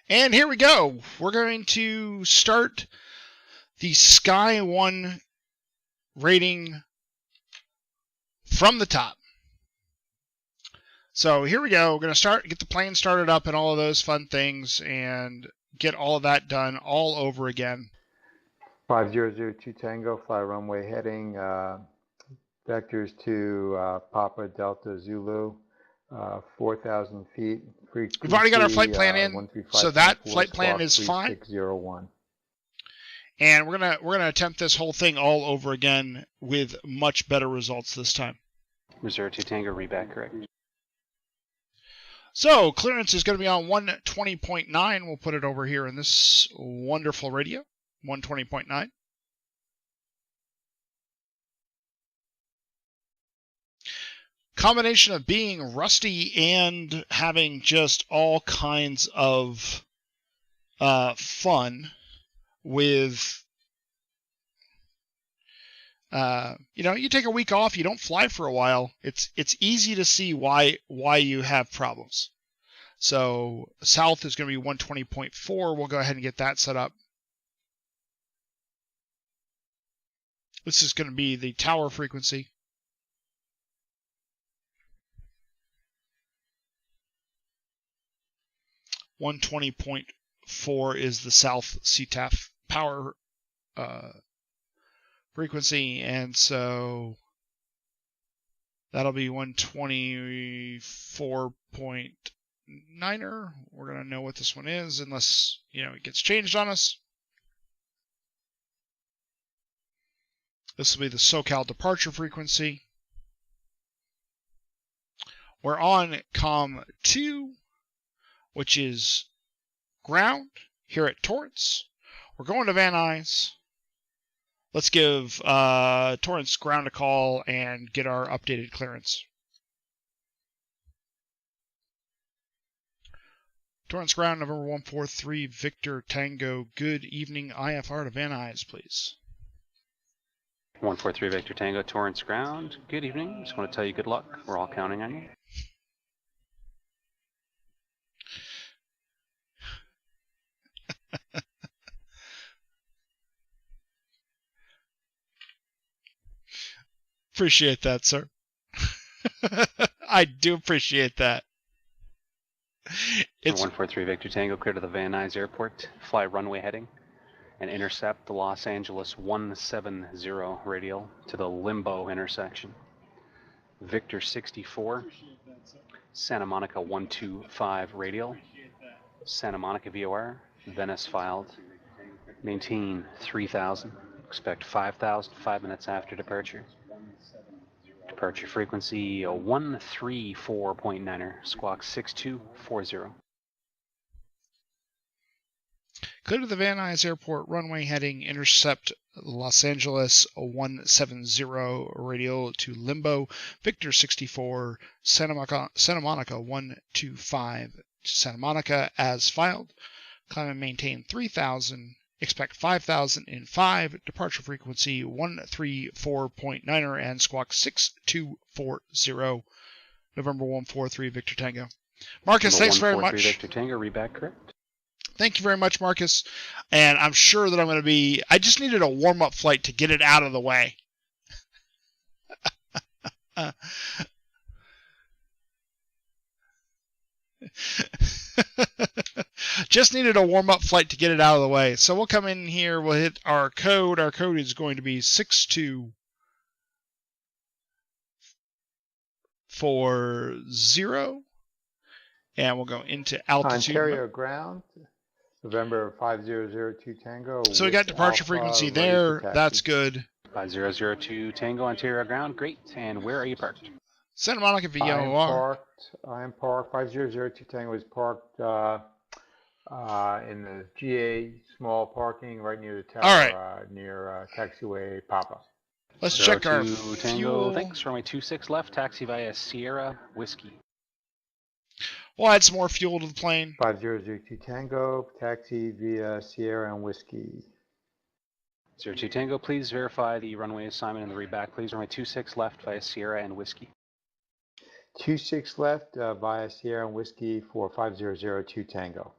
And here we go. We're going to start the Sky 1 rating from the top. So here we go. We're going to get the plane started up and all of those fun things and get all of that done all over again. 5002 Tango, fly runway heading, vectors to Papa Delta Zulu, 4,000 feet. We've already got our flight plan in, so that flight plan is fine. 3601. And we're gonna attempt this whole thing all over again with much better results this time. Reserve 2 Tango, reback correct. So clearance is going to be on 120.9. We'll put it over here in this wonderful radio, 120.9. Combination of being rusty and having just all kinds of fun with, you take a week off, you don't fly for a while. It's easy to see why you have problems. So south is going to be 120.4. We'll go ahead and get that set up. This is going to be the tower frequency. .4 is the south CTAF power frequency, and so that'll be 124.9er. We're going to know what this one is unless, it gets changed on us. This will be the SoCal departure frequency. We're on COM 2, which is ground here at Torrance. We're going to Van Nuys. Let's give Torrance ground a call and get our updated clearance. Torrance ground, November 143, Victor Tango. Good evening, IFR to Van Nuys, please. 143 Victor Tango, Torrance ground. Good evening. Just want to tell you good luck. We're all counting on you. Appreciate that, sir. I do appreciate that. It's 143 Victor Tango, clear to the Van Nuys Airport. Fly runway heading and intercept the Los Angeles 170 radial to the Limbo intersection. Victor 64, Santa Monica 125 radial, Santa Monica VOR, Venice filed. Maintain 3,000. Expect 5,000 5 minutes after departure. Departure frequency 134.9er, squawk 6240. Clear to the Van Nuys Airport, runway heading, intercept Los Angeles 170 radial to Limbo, Victor 64, Santa Monica 125 to Santa Monica as filed. Climb and maintain 3,000. Expect 5,000 in 5. Departure frequency 134.9er and squawk 6240. November 143 Victor Tango. Marcus, thanks very much. Victor Tango, reback correct. Thank you very much, Marcus. And I'm sure that I'm going to be... I just needed a warm-up flight to get it out of the way. Just needed a warm-up flight to get it out of the way. So we'll come in here. We'll hit our code. Our code is going to be 6240. And we'll go into altitude. Ontario ground, November 5002 Tango. So we got departure frequency there. That's good. 5002 Tango, Ontario ground. Great. And where are you parked? Santa Monica VOR. I am parked. 5002 Tango is parked in the GA small parking right near the tower. All right. Near taxiway Papa. Let's check our Tango, fuel. Thanks. Runway 26 left. Taxi via Sierra Whiskey. We'll add some more fuel to the plane. 5002 Tango, taxi via Sierra and Whiskey. 02 Tango, please verify the runway assignment and the reback, please. Runway 26 left via Sierra and Whiskey. 26 left via Sierra and Whiskey for 5002 Tango.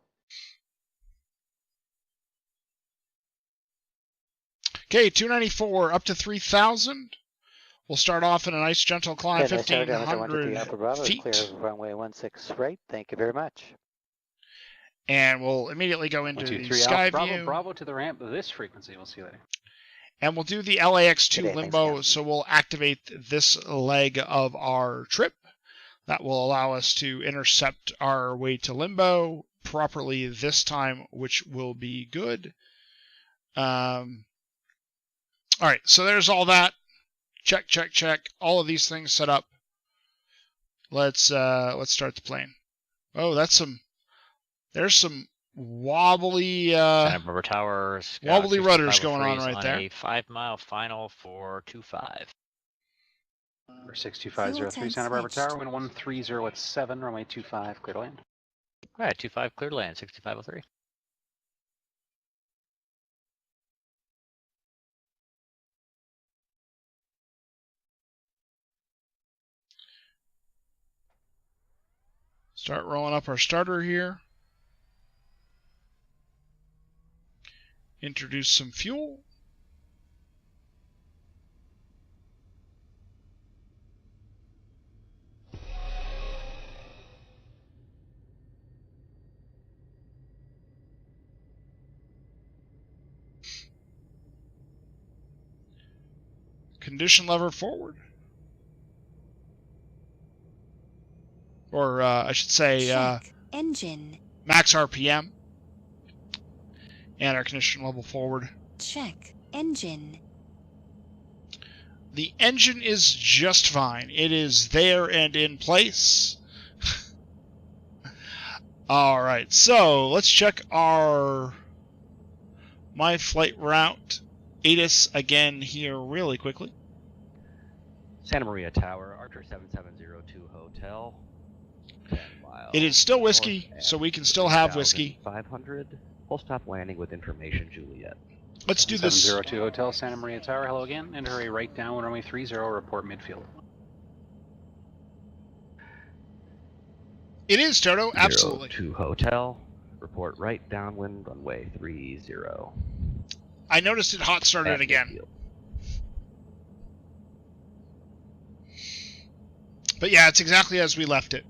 Okay, 294 up to 3,000. We'll start off in a nice gentle climb, And I started down to 1,500 Alpha Bravo, feet. clear of runway 16 right. Thank you very much. And we'll immediately go into 1, 2, the 3, sky Alpha view. Bravo to the ramp of this frequency. We'll see you later. And we'll do the LAX2 Good day, limbo, thanks, so we'll activate this leg of our trip. That will allow us to intercept our way to limbo properly this time, which will be good. All right, so there's all that. Check, check, check. All of these things set up. Let's start the plane. Oh, there's some wobbly Santa Barbara Towers. wobbly rudders going on right there. A 5-mile final for 2-5. For 62503 Santa Barbara Tower, wind 130 at 7, runway 25, clear to land. All right, 2-5 clear to land, 6503. Start rolling up our starter here. Introduce some fuel. Condition lever forward. Or I should say engine. max RPM. And our condition level forward. Check engine. The engine is just fine. It is there and in place. Alright, so let's check our my flight route. ATIS again here really quickly. Santa Maria Tower, Archer 7702 Hotel. 10 miles. It is still whiskey, north so we can and still have whiskey. 500. Full stop landing with information, Juliet. Let's do this. 702 Hotel, Santa Maria Tower, hello again. Enter a right down, runway 30, report midfield. It is, Toto, absolutely. 02 Hotel, report right downwind, runway 30. I noticed it hot started At again. midfield. But yeah, it's exactly as we left it.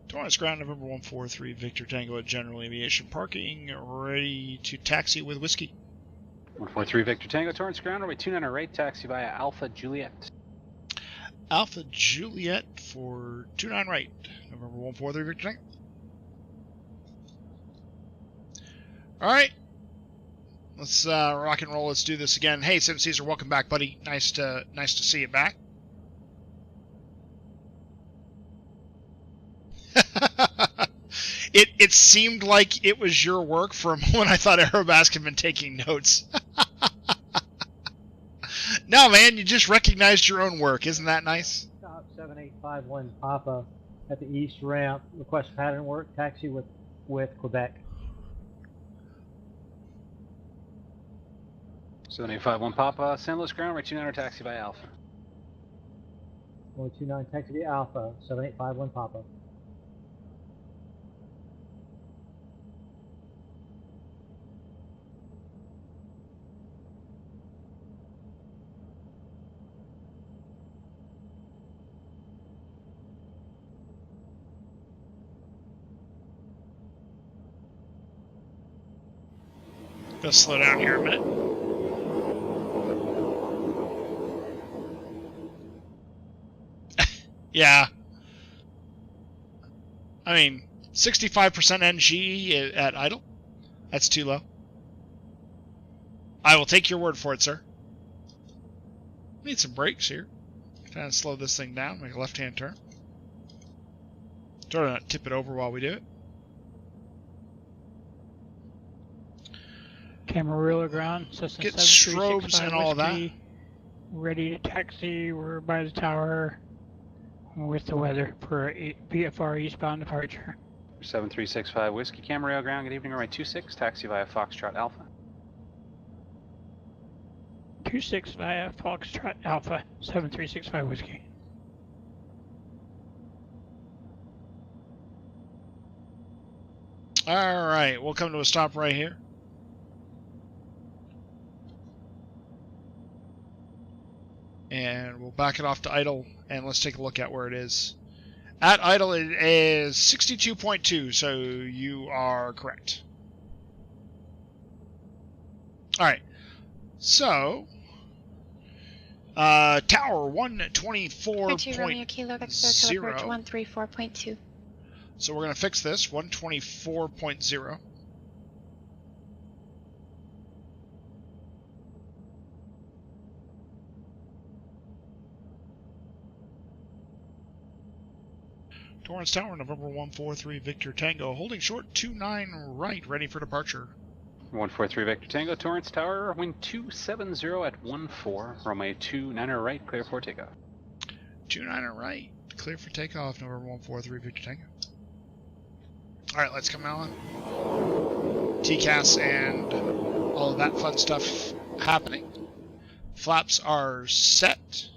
Torrance ground, November 143, Victor Tango at General Aviation Parking, ready to taxi with whiskey. 143 Victor Tango, Torrance ground, runway 29 right, taxi via Alpha Juliet. Alpha Juliet for 29 right, November 143, Victor Tango. Alright, let's rock and roll, let's do this again. Hey, Sim Caesar, welcome back, buddy. Nice to see you back. It seemed like it was your work for a moment. I thought Aerobask had been taking notes. No, man, you just recognized your own work. Isn't that nice? Stop 7851 Papa at the east ramp. Request pattern work. Taxi with Quebec. 7851 Papa, San Luis ground, runway 29 taxi via Alpha. 29 taxi via Alpha. 7851 Papa. Gonna slow down here a minute. Yeah. I mean, 65% NG at idle? That's too low. I will take your word for it, sir. Need some brakes here. Trying to slow this thing down, make a left-hand turn. Try to not tip it over while we do it. Camarillo ground, Cessna Get 7365 strobes and all that. whiskey, ready to taxi. We're by the tower with the weather for a VFR eastbound departure. 7365 Whiskey, Camarillo ground, good evening, runway 26, taxi via Foxtrot Alpha. 26 via Foxtrot Alpha, 7365 whiskey. . All right, we'll come to a stop right here. And we'll back it off to idle, and let's take a look at where it is. At idle, it is 62.2, so you are correct. All right, so tower 124.0. 134.2. So we're going to fix this, 124.0. Torrance Tower, November 143, Victor Tango, holding short 29 right, ready for departure. 143 Victor Tango, Torrance Tower, wind 270 at 14, runway 29 right, clear for takeoff. 29 right, clear for takeoff, November 143, Victor Tango. Alright, let's come on. TCAS and all of that fun stuff happening. Flaps are set.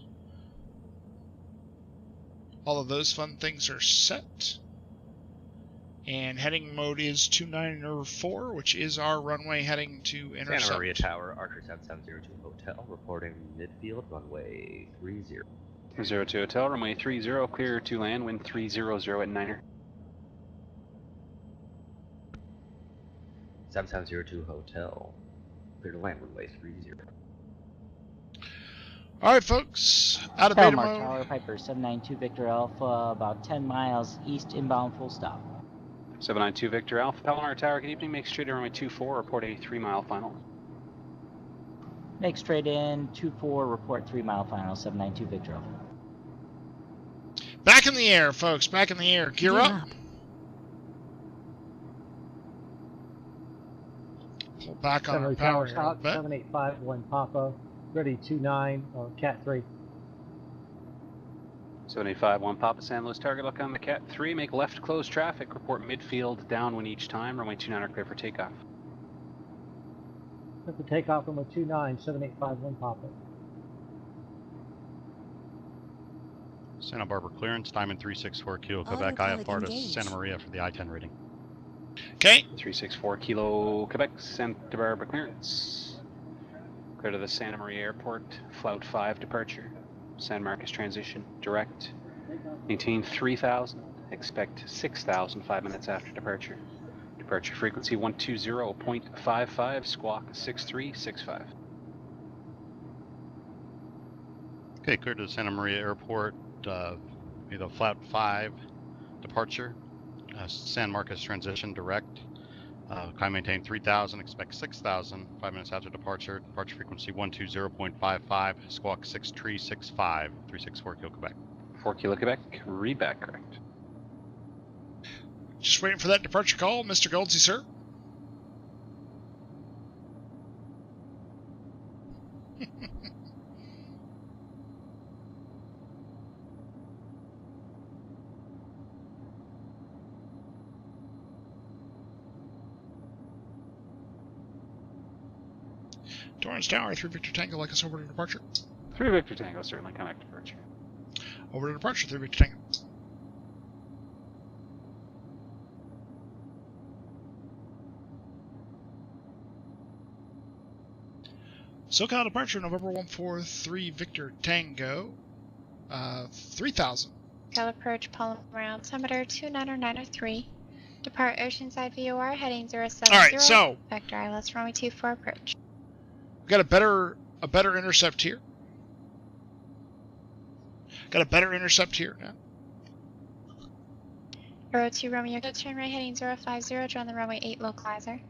All of those fun things are set. And heading mode is 294, which is our runway heading to intercept. Santa Maria Tower, Archer 7702 Hotel, reporting midfield, runway 30. 02 Hotel, runway 30, clear to land, wind 300 at 9er. 7702 Hotel, clear to land, runway 30. Alright, folks, out of beta Palomar mode. Tower, Piper 792 Victor Alpha, about 10 miles east inbound, full stop. 792 Victor Alpha, Palomar Tower, good evening, make straight to runway 24, report a 3-mile final. Make straight in, 24, report 3 mile final, 792 Victor Alpha. Back in the air, folks, back in the air. Gear up. Pull back on our power here a Tower, bit. 7851 Papa, ready 29, Cat 3. 785-1 Papa San Luis target, look on the Cat 3, make left close traffic, report midfield downwind each time, runway 29 clear for takeoff. Clear for takeoff, runway 29, 7851 Papa. Santa Barbara clearance, Diamond 364 Kilo Quebec, Autopilot IFR to engaged. Santa Maria for the I-10 rating. Okay. 364 Kilo Quebec, Santa Barbara clearance. Clear to the Santa Maria Airport, Flout 5 departure. San Marcos transition, direct. Maintain 3000, expect 6000 5 minutes after departure. Departure frequency 120.55, squawk 6365. Okay, clear to the Santa Maria Airport, either Flat 5 departure, San Marcos transition, direct. Climb maintain 3000, expect 6000 5 minutes after departure. Departure frequency 120.55, squawk 6365, 364 Kilo Quebec. 4 Kilo Quebec, read back correct. Just waiting for that departure call, Mr. Goldsey, sir. Torrance Tower, 3 Victor Tango, like us over to departure. 3 Victor Tango, certainly connect departure. Over to departure, 3 Victor Tango. SoCal departure, November 143 Victor Tango, 3000. Cal approach Palomar altimeter 29903. Depart Oceanside VOR heading 070. Alright, so Vector ILS runway 24 approach. we got a better intercept here. Got a better intercept here now. Euro 2 Romeo, turn right heading 050, join the runway 8 localizer.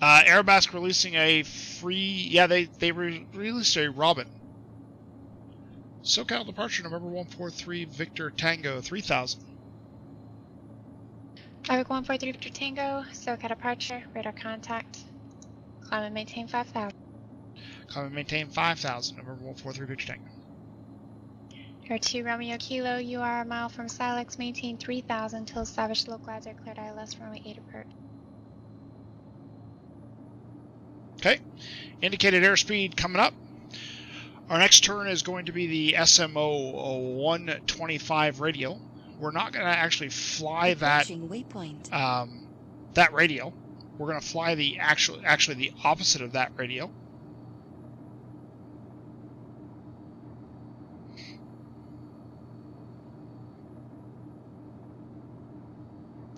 Airbask releasing a free, yeah, they released a Robin. SoCal departure, November 143 Victor Tango, 3000. Avic 143 Victor Tango, SoCal departure, radar contact. Climb and maintain 5000. Climb and maintain 5000, November 143 Victor Tango. Air 2 Romeo Kilo, you are a mile from Silex, maintain 3000 till established localizer, cleared ILS runway 8 approach. Okay, indicated airspeed coming up. Our next turn is going to be the SMO 125 radial. We're not going to actually fly that waypoint. that radial. We're going to fly the actually the opposite of that radial.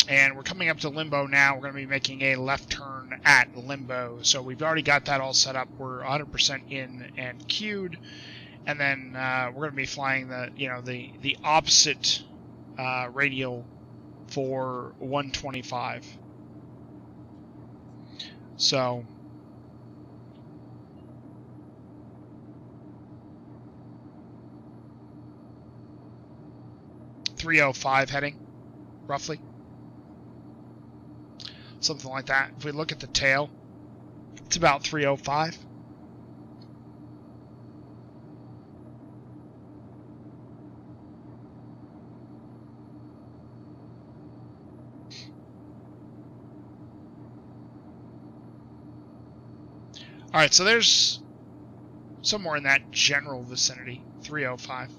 And we're coming up to Limbo now. We're going to be making a left turn at Limbo. So we've already got that all set up. We're 100% in and queued. And then we're going to be flying the opposite radial for 125. So .305 heading, roughly. Something like that. If we look at the tail, it's about 305. All right, so there's somewhere in that general vicinity, 305.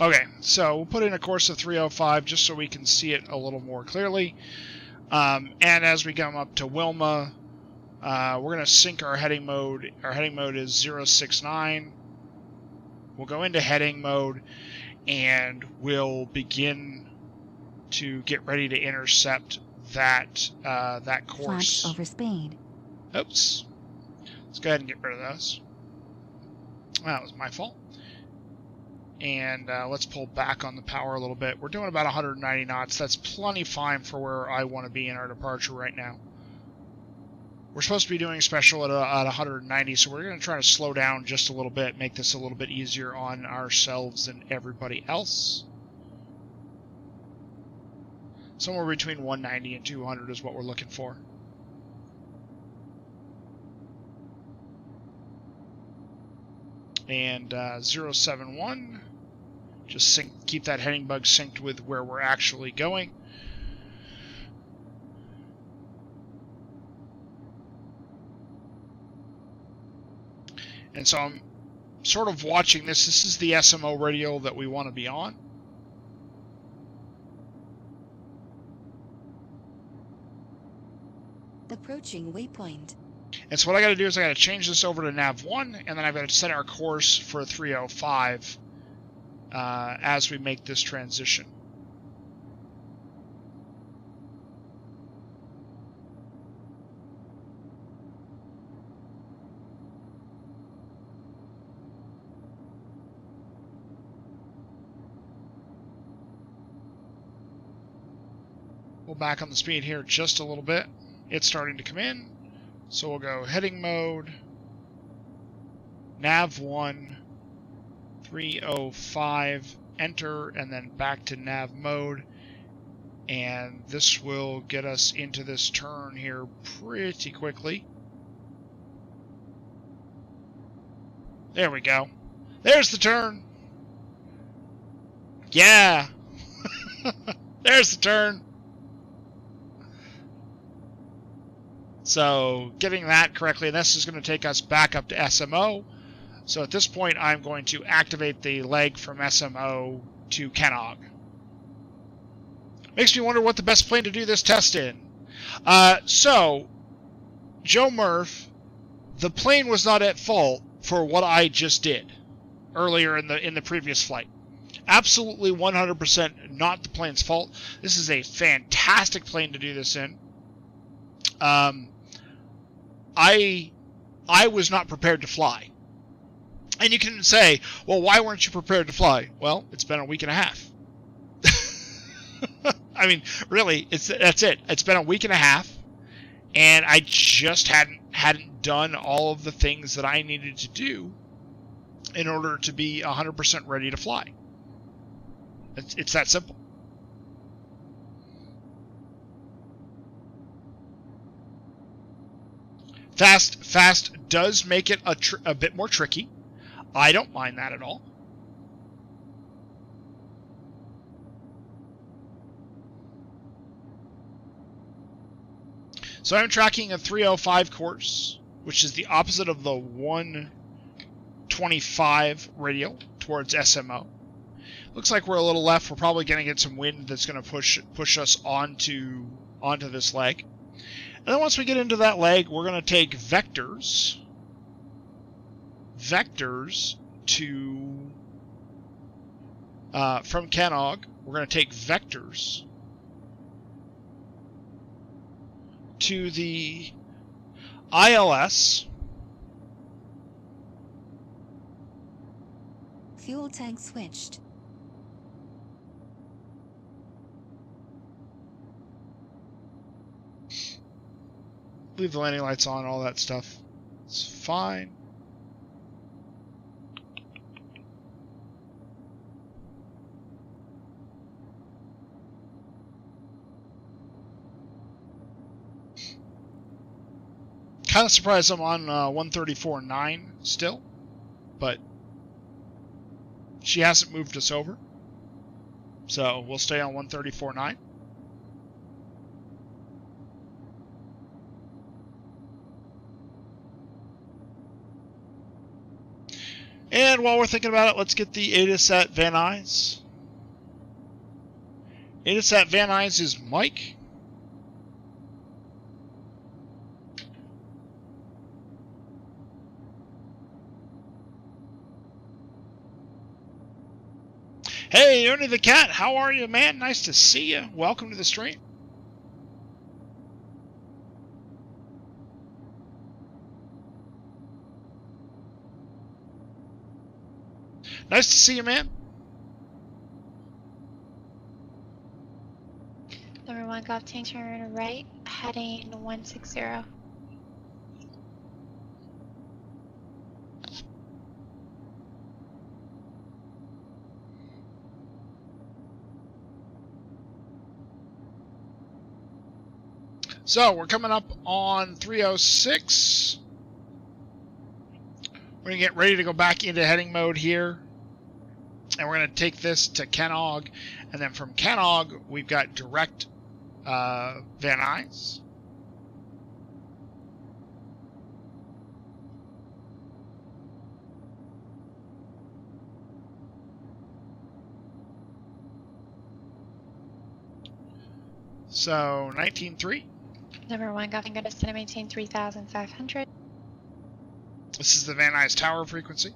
Okay, so we'll put in a course of 305 just so we can see it a little more clearly. And as we come up to Wilma, we're going to sync our heading mode. Our heading mode is 069. We'll go into heading mode, and we'll begin to get ready to intercept that that course. Flaps over speed. Oops. Let's go ahead and get rid of those. That was my fault. And let's pull back on the power a little bit. We're doing about 190 knots. That's plenty fine for where I want to be in our departure right now. We're supposed to be doing special at 190, so we're going to try to slow down just a little bit, make this a little bit easier on ourselves and everybody else. Somewhere between 190 and 200 is what we're looking for. And 071, just keep that heading bug synced with where we're actually going. And so I'm sort of watching this. This is the SMO radial that we want to be on. Approaching waypoint. And so what I got to do is I got to change this over to nav 1, and then I've got to set our course for 305 as we make this transition. We'll back on the speed here just a little bit. It's starting to come in. So we'll go heading mode, nav 1, 305, enter, and then back to nav mode. And this will get us into this turn here pretty quickly. There we go. There's the turn. Yeah. There's the turn. So getting that correctly, and this is going to take us back up to SMO. So at this point, I'm going to activate the leg from SMO to Kennog. Makes me wonder what the best plane to do this test in. So, Joe Murph, the plane was not at fault for what I just did earlier in the previous flight. Absolutely 100% not the plane's fault. This is a fantastic plane to do this in. I was not prepared to fly. And you can say, well, why weren't you prepared to fly? Well, it's been a week and a half. I mean, really, that's it. It's been a week and a half, and I just hadn't done all of the things that I needed to do in order to be 100% ready to fly. It's that simple. Fast does make it a bit more tricky. I don't mind that at all. So I'm tracking a 305 course, which is the opposite of the 125 radial towards SMO. Looks like we're a little left. We're probably going to get some wind that's going to push us onto this leg. And then once we get into that leg, we're going to take vectors to from Canog. We're going to take vectors to the ILS. Fuel tank switched. Leave the landing lights on, all that stuff. It's fine. Kind of surprised I'm on 134.9 still, but she hasn't moved us over. So we'll stay on 134.9. And while we're thinking about it, let's get the ATIS Van Nuys. ATIS Van Nuys is Mike. Hey, Ernie the Cat, how are you, man? Nice to see you. Welcome to the stream. Nice to see you, man. Number 1 Golf Tank, turn right, heading 160. So we're coming up on 306. We're going to get ready to go back into heading mode here. And we're going to take this to Canog. And then from Canog, we've got direct Van Nuys. So 19.3. Number 1 Golf Tank, go to center, maintain 3,500. This is the Van Nuys Tower frequency.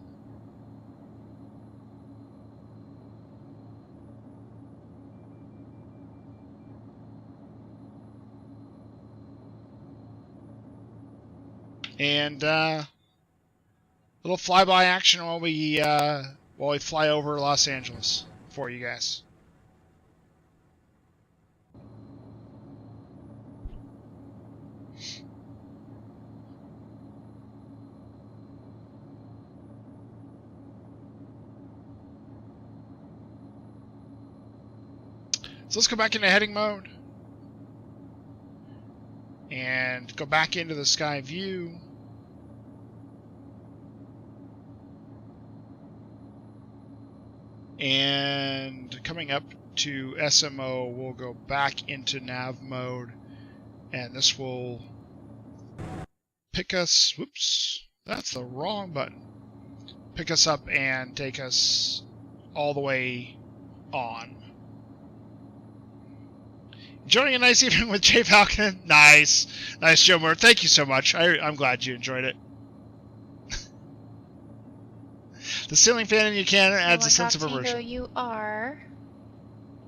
And little flyby action while we fly over Los Angeles for you guys. So let's go back into heading mode and go back into the sky view. And coming up to SMO, we'll go back into nav mode, and this will pick us, whoops, that's the wrong button, pick us up and take us all the way on. Enjoying a nice evening with Jay Falcon. Nice. Nice, Joe Moore. Thank you so much. I'm glad you enjoyed it. The ceiling fan in you can adds a sense of immersion. You are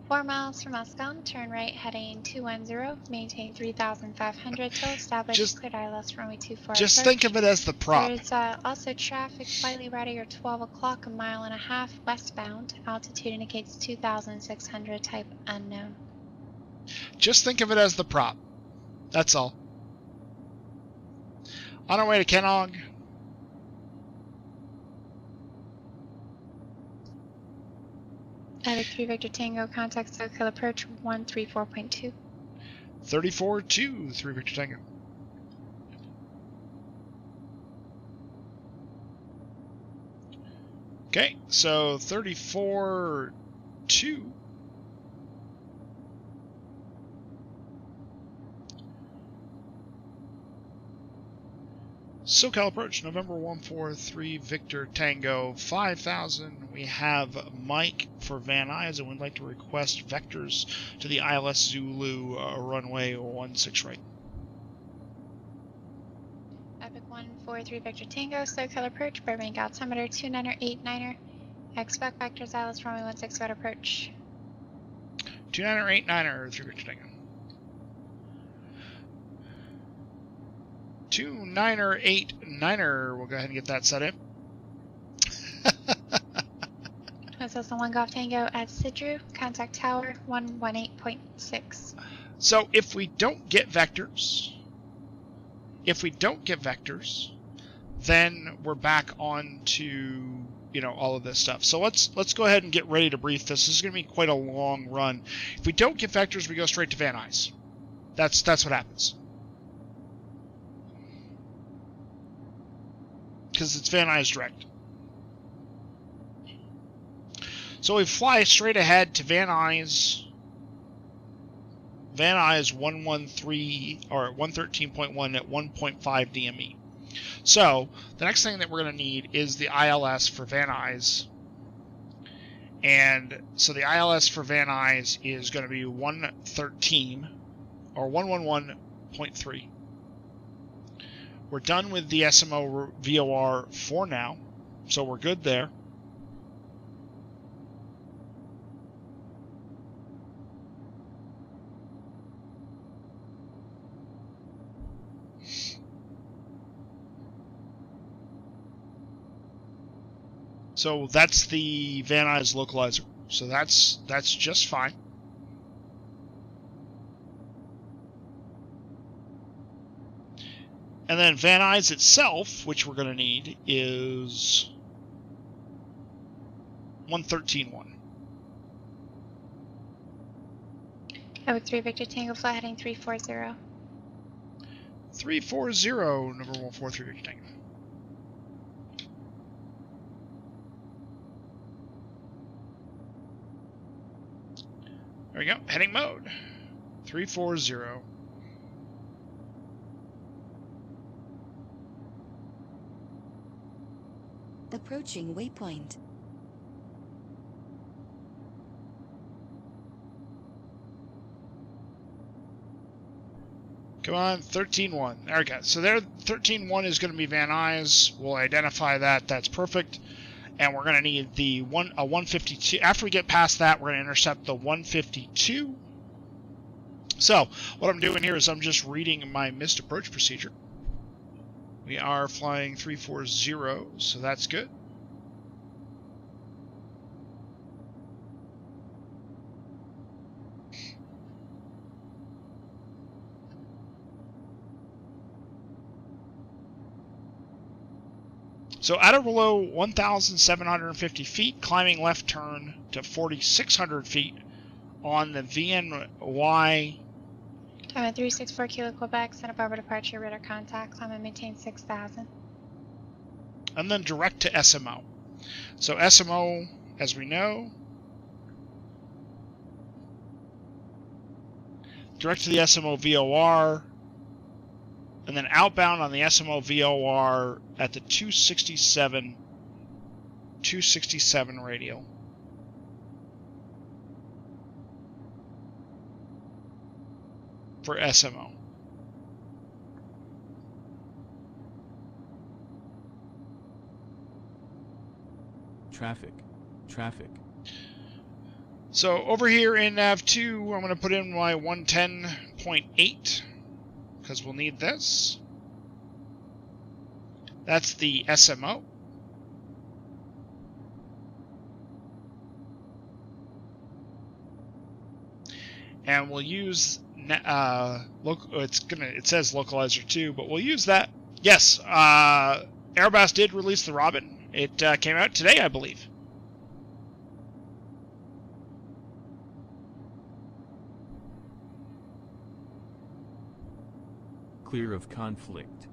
4 miles from Moscow. Turn right, heading 210. Maintain 3,500 till established. Cleared ILS runway 24. Just think of it as the prop. There's also traffic slightly right at your 12 o'clock, 1.5 miles westbound. Altitude indicates 2,600. Type unknown. Just think of it as the prop. That's all. On our way to Canog. Attic 3 Victor Tango, contact SoCal approach 134.2. 34-2, 3 Victor Tango. Okay, so 34-2. SoCal approach, November 143, Victor Tango 5000. We have Mike for Van Nuys, and we'd like to request vectors to the ILS Zulu runway 16 right. Epic 143 Victor Tango, SoCal approach, Burbank altimeter 2989er. Expect vectors ILS runway 16 right approach. 2989er through Victor Tango. 2989er. We'll go ahead and get that set in. This is the 1 Golf Tango at Sidru. Contact tower 118.6. So if we don't get vectors, then we're back on to, you know, all of this stuff. So let's go ahead and get ready to brief this. This is going to be quite a long run. If we don't get vectors, we go straight to Van Nuys. That's what happens. Because it's Van Nuys direct. So we fly straight ahead to Van Nuys. Van Nuys 113 or 113.1 at 1.5 DME. So the next thing that we're going to need is the ILS for Van Nuys. And so the ILS for Van Nuys is going to be 113 or 111.3. We're done with the SMO VOR for now, so we're good there. So that's the Van Nuys localizer. So that's just fine. And then Van Nuys itself, which we're going to need, is 113.1. Epic 3 Victor Tango, flight heading 340. 340, number 143 Victor Tango. There we go. Heading mode. 340. Approaching waypoint. Come on, 13.1. There we go. So there, 13.1 is going to be Van Nuys. We'll identify that. That's perfect. And we're going to need the 152. After we get past that, we're going to intercept the 152. So what I'm doing here is I'm just reading my missed approach procedure. We are flying 340, so that's good. So out of below 1,750 feet, climbing left turn to 4,600 feet on the VNY. Time at 364 Kilo Quebec, send up over departure, radar contact, climb and maintain 6,000. And then direct to SMO. So SMO, as we know, direct to the SMO VOR, and then outbound on the SMO VOR at the 267 radial. For SMO. Traffic. So over here in nav2, I'm going to put in my 110.8 because we'll need this. That's the SMO. And we'll use it says localizer 2, but we'll use that. Yes, Airbus did release the Robin. It came out today, I believe. Clear of conflict.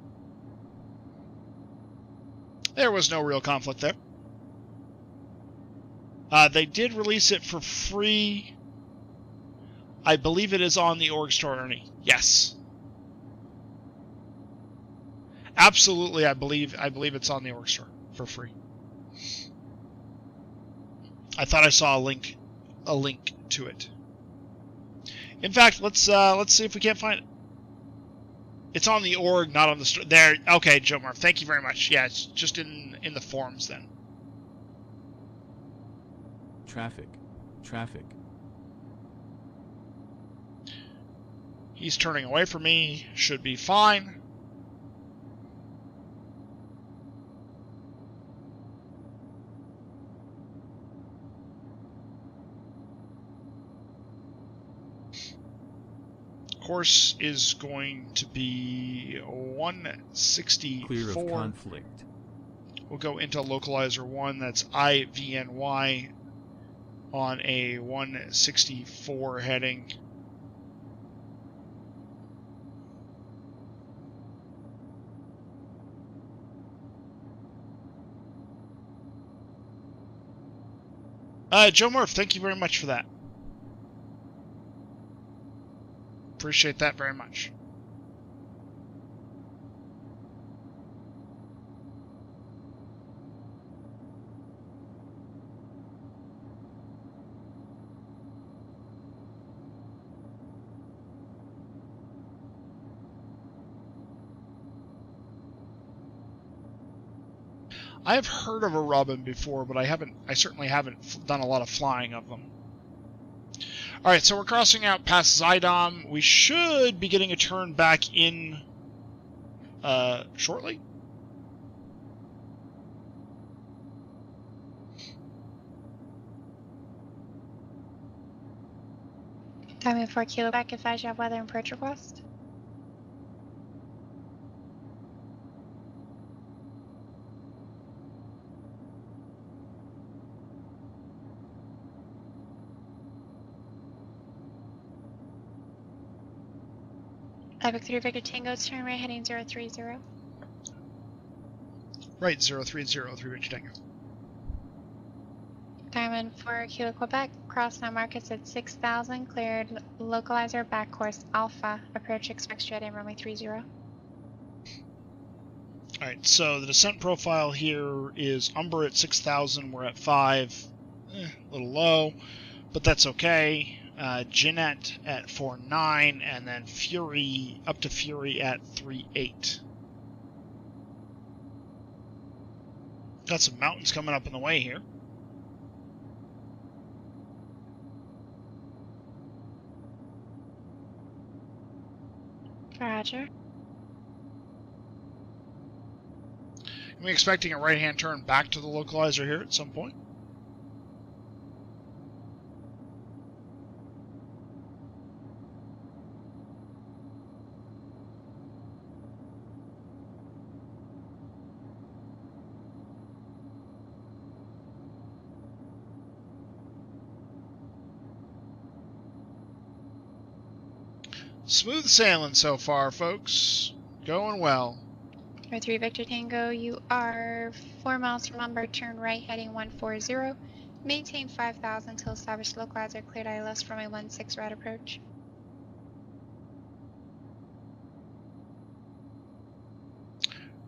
There was no real conflict there. They did release it for free. I believe it is on the org store, Ernie. Yes. Absolutely, I believe it's on the org store for free. I thought I saw a link to it. In fact, let's see if we can't find it. It's on the org, not on the store. There. Okay, Joe Marv. Thank you very much. Yeah, it's just in the forums then. Traffic. He's turning away from me. Should be fine. Course is going to be 164. Clear of conflict. We'll go into localizer 1. That's IVNY on a 164 heading. Joe Murph, thank you very much for that. Appreciate that very much. I have heard of a robin before, but I certainly haven't done a lot of flying of them. Alright, so we're crossing out past Zydom. We should be getting a turn back in shortly. Diamond 4 Kilo back, advise you have weather and approach request. Epic 3 Victor Tango, turn right heading 030. Right, 030, 3 Victor Tango. Diamond 4 Kilo Quebec, cross now markets at 6,000, cleared localizer, back course Alpha, approach expect straight in runway 30. Alright, so the descent profile here is Umber at 6,000, we're at 5, a little low, but that's okay. Jeanette at 4.9, and then Fury, up to Fury at 3.8. Got some mountains coming up in the way here. Roger. Am we expecting a right-hand turn back to the localizer here at some point? Smooth sailing so far, folks. Going well. 3 Victor Tango, you are 4 miles from Umber, turn right heading 140. Maintain 5,000 till established localizer, cleared ILS from a 16 right approach.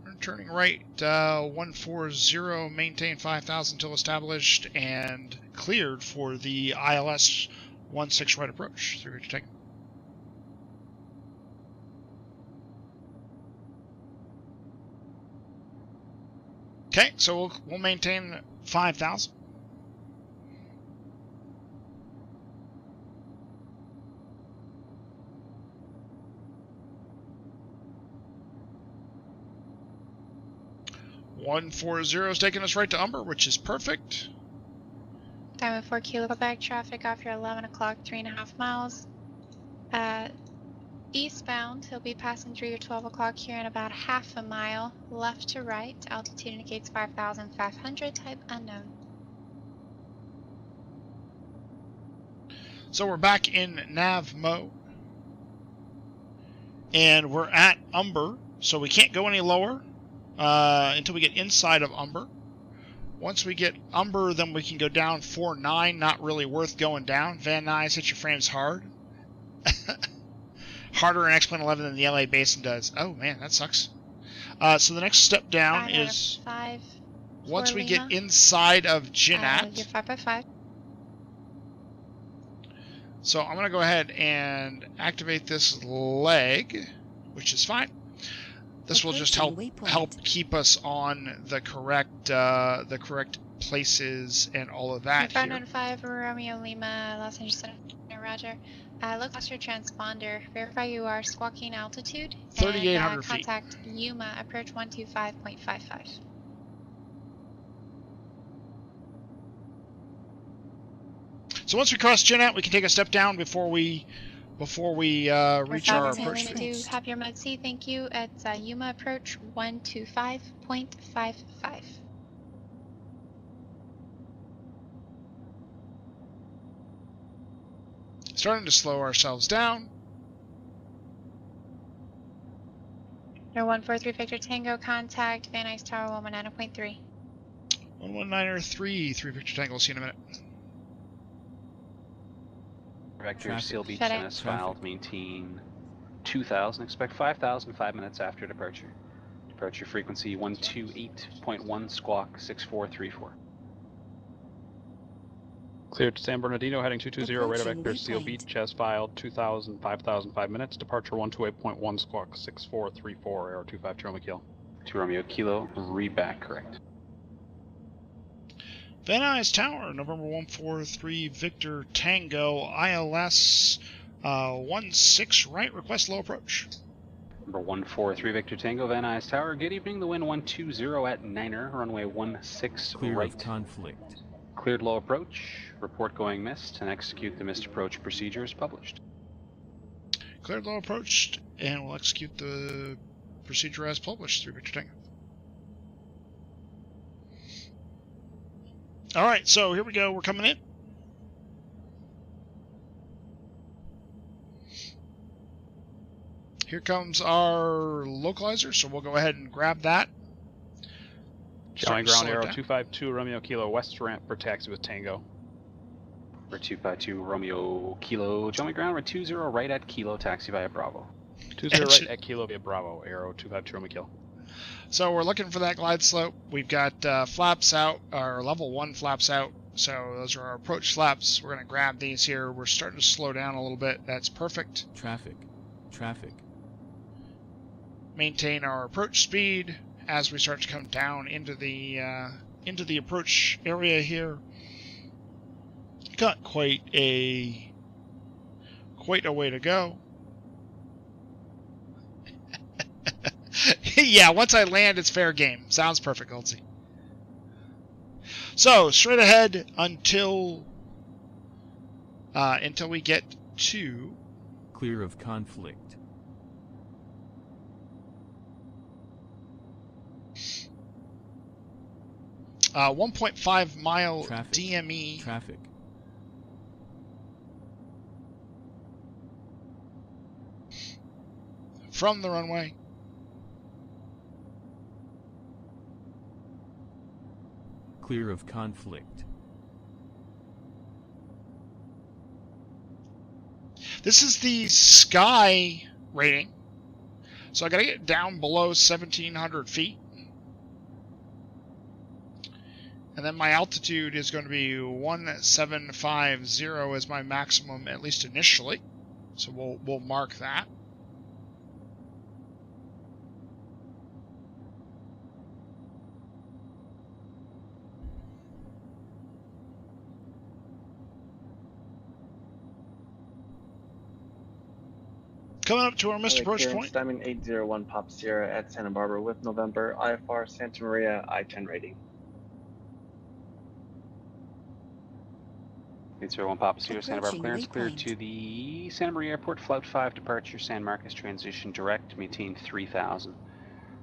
We're turning right 140, maintain 5,000 till established, and cleared for the ILS 16 right approach. 3 Victor Tango. Okay, so we'll maintain 5,000. $140 is taking us right to Umber, which is perfect. Diamond 4 Kilo Quebec, traffic off your 11 o'clock, 3.5 miles. Eastbound, he'll be passing through your 12 o'clock here in about half a mile. Left to right, altitude indicates 5,500, type unknown. So we're back in nav mode. And we're at Umber, so we can't go any lower until we get inside of Umber. Once we get Umber, then we can go down 4-9. Not really worth going down. Van Nuys hit your frames hard. Harder in X-Plane 11 than the LA Basin does. Oh man, that sucks. So the next step down 5 out of is 5 once for we Lima. get inside of Ginat. You're 5x5. So I'm going to go ahead and activate this leg, which is fine. This will just help keep us on the correct places and all of that here. 595 Romeo Lima, Los Angeles Center, Roger. Look your transponder. Verify you are squawking altitude. 3,800 and, feet. Contact Yuma, approach 125.55. So once we cross Ginat, we can take a step down before we reach our approach speed. Do have your mode C, thank you. It's Yuma approach 125.55. Starting to slow ourselves down. No 143 Victor Tango, contact Van Nuys Tower 119.3. 119.3, 3 Victor Tango. See you in a minute. Vector Seal Beach FedEx. NS filed, maintain 2,000, expect 5,000 5 minutes after departure. Departure frequency 128.1, squawk 6434. Cleared to San Bernardino, heading 220, radar vector Seal Beach, as filed, 2,000, 5,000 5 minutes, departure 128.1, squawk 6434, Aero 25 Romeo Kilo. 2 Romeo Kilo, read back correct. Van Nuys Tower, November 143 Victor Tango, ILS 16 right, request low approach. Number 143 Victor Tango, Van Nuys Tower, good evening, the wind 120 at Niner, runway 16 Clear right. of conflict. Cleared low approach, report going missed, and execute the missed approach procedure as published. Cleared low approach, and we'll execute the procedure as published through Victor Tango. Alright, so here we go, we're coming in. Here comes our localizer, so we'll go ahead and grab that. Showing ground Aero 252 Romeo Kilo, west ramp for taxi with Tango. For 252 Romeo Kilo, Joey ground, we're 20 right at Kilo, taxi via Bravo. 20 right at Kilo via Bravo, Aero 252 Romeo Kilo. So we're looking for that glide slope. We've got flaps out, our level 1 flaps out. So those are our approach flaps. We're going to grab these here. We're starting to slow down a little bit. That's perfect. Traffic. Maintain our approach speed as we start to come down into the approach area here. Got quite a way to go. Yeah, once I land, it's fair game. Sounds perfect, Goldsy. So straight ahead until we get to clear of conflict. 1.5 mile Traffic. DME. Traffic. From the runway. Clear of conflict. This is the sky rating. So I gotta get down below 1,700 feet. And then my altitude is going to be 1750 as my maximum, at least initially. So we'll mark that. Coming up to our missed approach point. Diamond 801 Pop Sierra at Santa Barbara with November, IFR Santa Maria, I-10 rating. 801 Papa Sierra, Santa Barbara clearance cleared to the Santa Maria Airport, Flight 5 departure, San Marcos transition direct, maintain 3,000.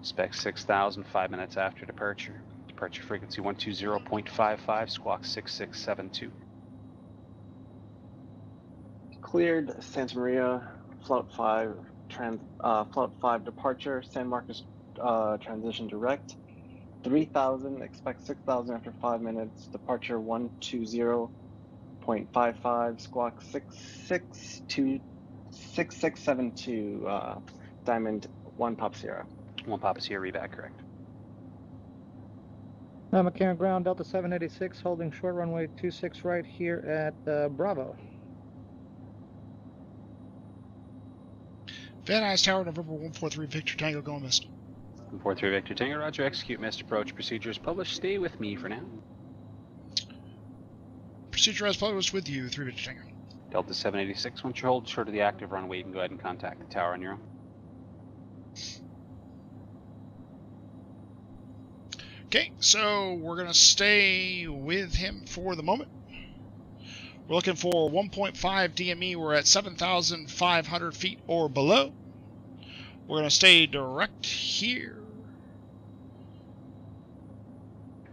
Spec 6,000, 5 minutes after departure. Departure frequency 120.55, squawk 6672. Cleared Santa Maria, Float 5 departure, San Marcos transition direct, 3,000, expect 6,000 after 5 minutes. Departure 120.55, squawk 6672, Diamond 1 Pop Sierra. 1 Papa Sierra, reback, correct. McCarran ground, Delta 786, holding short runway 26 right here at Bravo. Van Nuys Tower, November 143, Victor Tango, going missed. 143 Victor Tango, roger, execute missed approach. Procedures published. Stay with me for now. Procedure as published with you, 3 Victor Tango. Delta 786, once you're holding short of the active runway, you can go ahead and contact the tower on your own. Okay, so we're going to stay with him for the moment. We're looking for 1.5 DME. We're at 7,500 feet or below. We're going to stay direct here.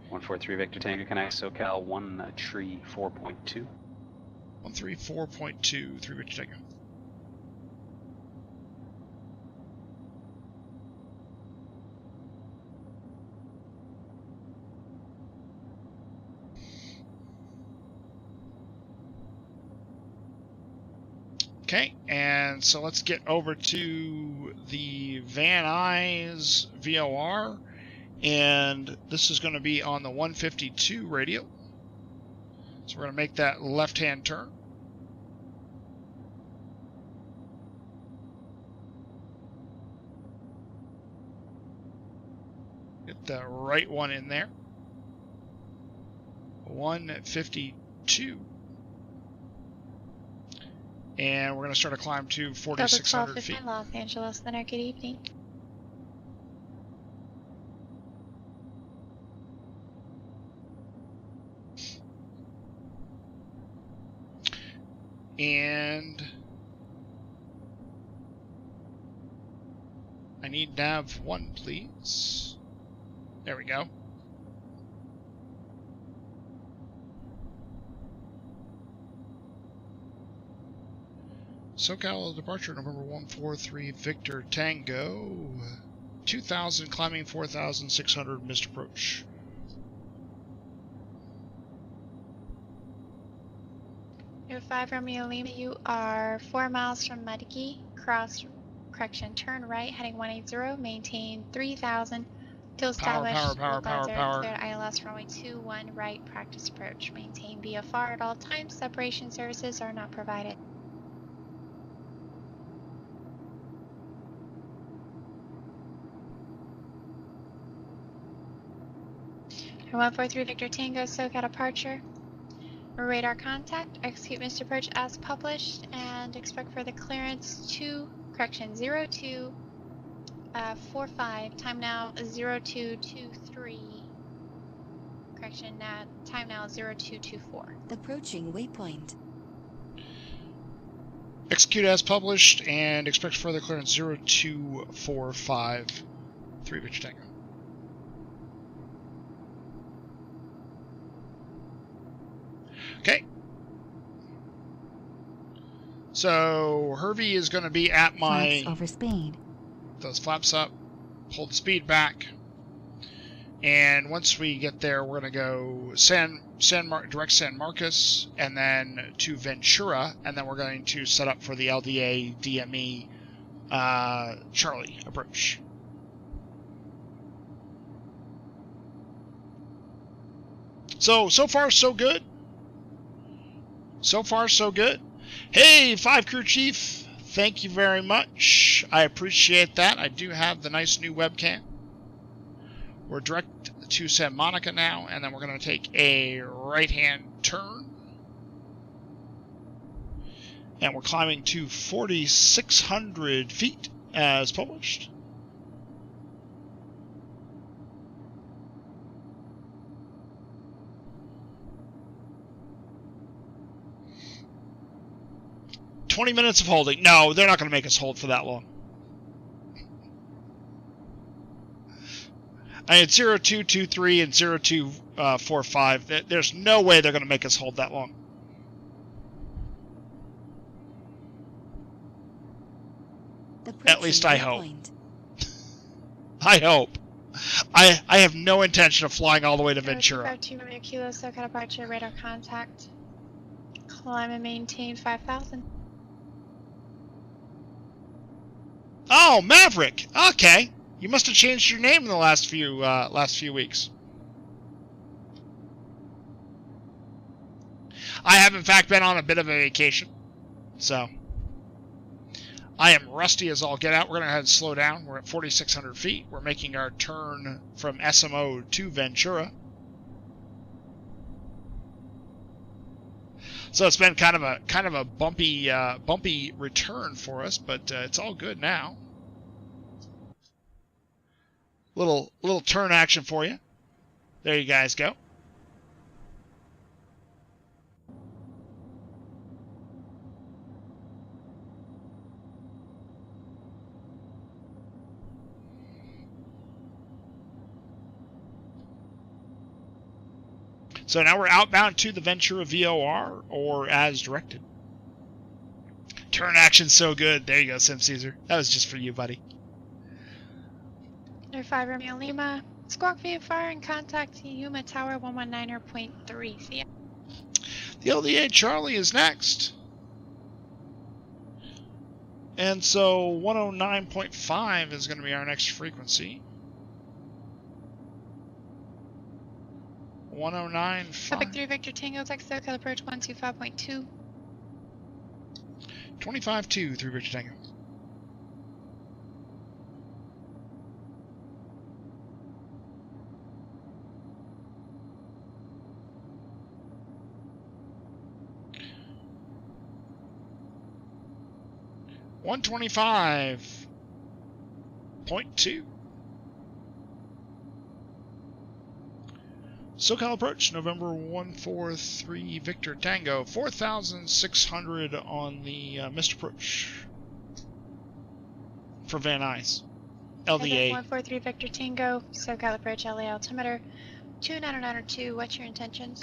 143 Victor Tango, connect SoCal 134.2. 134.2, 3 Victor Tango. Okay, and so let's get over to the Van Nuys VOR, and this is going to be on the 152 radio. So we're going to make that left-hand turn. Get the right one in there. 152. And we're going to start a climb to 4,600 feet. Los Angeles Center, good evening. And I need nav 1, please. There we go. SoCal departure, November 143, Victor Tango. 2,000, climbing 4,600, missed approach. You're 5 Romeo Lima, you are 4 miles from Mudkey, turn right, heading 180, maintain 3,000, till established, power. cleared ILS runway 21 right, practice approach, maintain VFR at all times, separation services are not provided. 143 Victor Tango, SoCal departure. Radar contact, execute missed approach as published, and expect further clearance 0245, time now 0223. Correction, time now 0224. Approaching waypoint. Execute as published and expect further clearance 0245, 3 Victor Tango. Okay. So Hervey is going to be at my Flaps over speed. Those flaps up, pull the speed back, and once we get there, we're going to go direct San Marcos, and then to Ventura, and then we're going to set up for the LDA DME Charlie approach. So far so good. So far, so good. Hey, 5 Crew Chief, thank you very much. I appreciate that. I do have the nice new webcam. We're direct to Santa Monica now, and then we're going to take a right-hand turn. And we're climbing to 4,600 feet as published. "20 minutes of holding." No, they're not going to make us hold for that long. I had 0223 and 0245. There's no way they're going to make us hold that long. At least I hope. I hope. I have no intention of flying all the way to Ventura. 252 Romeo Kilo, SoCal departure, radar contact. Climb and maintain 5,000. Oh, Maverick. Okay, you must have changed your name in the last few weeks. I have in fact been on a bit of a vacation, so I am rusty as all get out. We're gonna go ahead and slow down. We're at 4,600 feet. We're making our turn from SMO to Ventura. So it's been kind of a bumpy return for us, but it's all good now. Little turn action for you. There you guys go. So now we're outbound to the Ventura VOR, or as directed. Turn action's so good. There you go, Sim Caesar. That was just for you, buddy. Air 5 Romeo Lima. Squawk VFR and contact Yuma Tower 119.3. See ya. The LDA Charlie is next. And so 109.5 is going to be our next frequency. 109.5. Epic 3 Victor Tango, text SoCal approach 125.2. 25-2 through Victor Tango. .2. SoCal approach, November 143 Victor Tango, 4,600 on the missed approach for Van Nuys. LDA. 143 Victor Tango, SoCal approach, LA altimeter 29902. What's your intentions?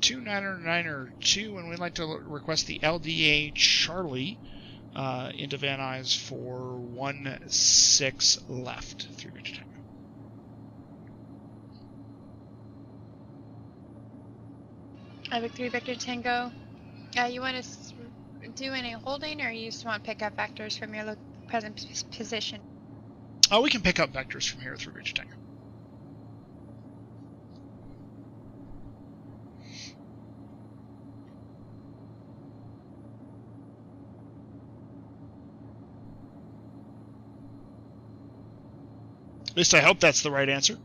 29902, and we'd like to request the LDA Charlie into Van Nuys for 16 left through Victor Tango. Epic 3 Victor Tango. You want to do any holding, or you just want to pick up vectors from your present position? Oh, we can pick up vectors from here through Victor Tango. At least I hope that's the right answer.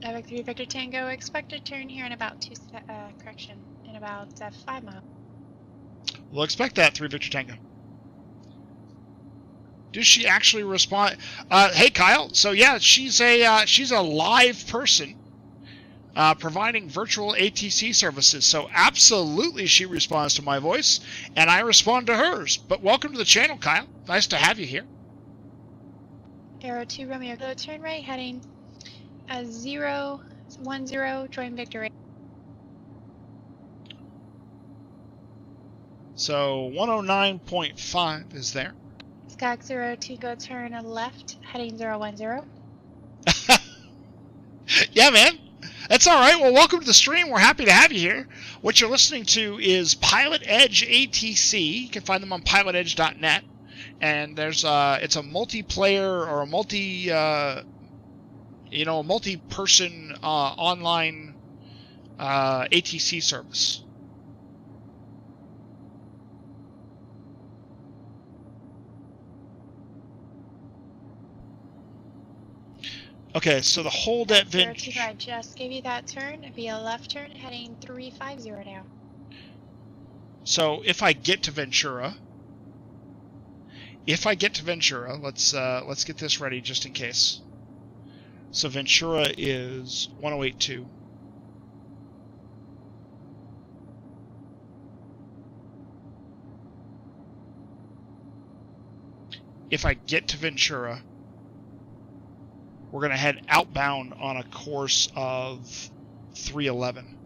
Epic 3 Victor Tango, expected turn here in about in about 5 miles. We'll expect that, 3 Victor Tango. Does she actually respond? Hey, Kyle. So yeah, she's a live person providing virtual ATC services. So absolutely, she responds to my voice, and I respond to hers. But welcome to the channel, Kyle. Nice to have you here. Arrow 2 Romeo Kilo, turn right, heading 010, join Victor. So 109.5 is there. Skag 02, go turn left, heading 010. Yeah, man. That's all right. Well, welcome to the stream. We're happy to have you here. What you're listening to is Pilot Edge ATC. You can find them on pilotedge.net. And there's it's a multiplayer or a multi-person online ATC service. Okay, so the hold at Ventura. I just gave you that turn. It'd be a left turn heading 350 now. So if I get to Ventura, let's get this ready just in case. So Ventura is 1082. If I get to Ventura, we're going to head outbound on a course of 311. .